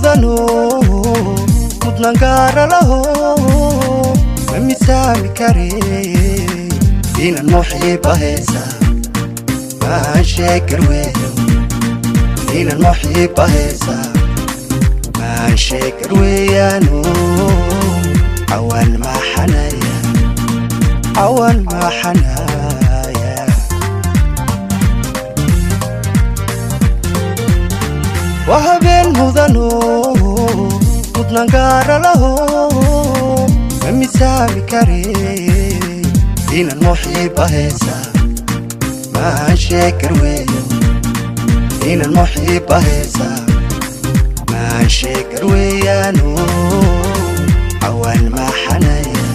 mudano mudnangara laho mamisami kare ina muhiba hesa ma shekar weyo ina muhiba hesa ma shekar weyano awan ma hanaya وهبين مدنو مدنغار له ممسامي كاري دين المحيب هيسا ما شكر ويو دين المحيب هيسا ما شكر ويانو عوان ما حنايا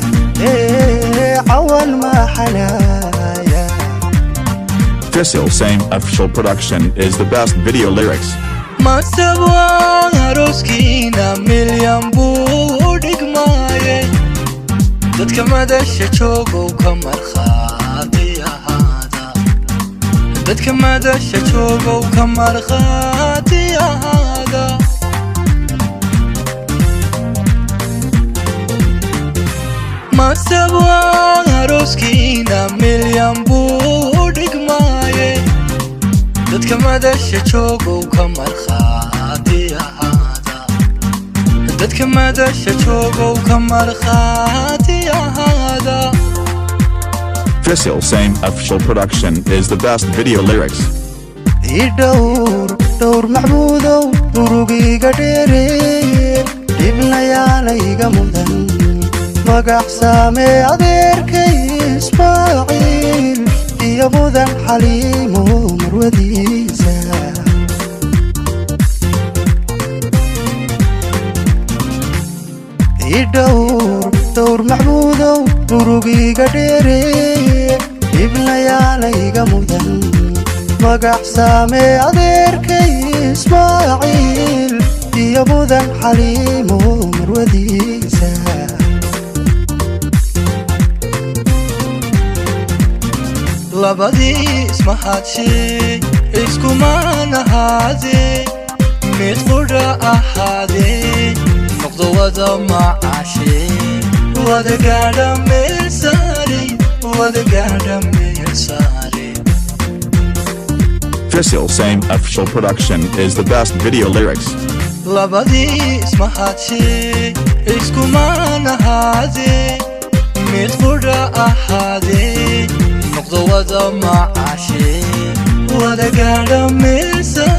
عوان ما حنايا. Drisil Same Official Production is the best video lyrics. Masabwa aroskina milyan budig maaye dadka madasha joogo ka markhaati ahaada dadka madasha joogo ka markhaati ahaada Masabwa aroskina milyan budig maaye dadka madasha joogo ka markhaati ahaada dadka madasha joogo ka markhaati ahaada. Drisil Same Official Production is the best video lyrics. دور معبودو murugiga dheere dibnayaalayga mudan magac saame adeerkay Ismaaciil iyo mudan xaliimo marwadiisa دور معبودو murugiga dheere dibnayaalayga mudan magac saame adeerkay Ismaaciil iyo mudan xaliimo marwadiisa labadii ismahaadshay iskumana haadee mid qudha ahaadee noqdo wada macaashee wada gaadha meel saare wada gaadha meel saare. Drisil Same Official Production is the best video lyrics. labadii ismahaadshay iskumana haadee mid qudha ahaadee noqdo wada macaashee wada gaadha meel saare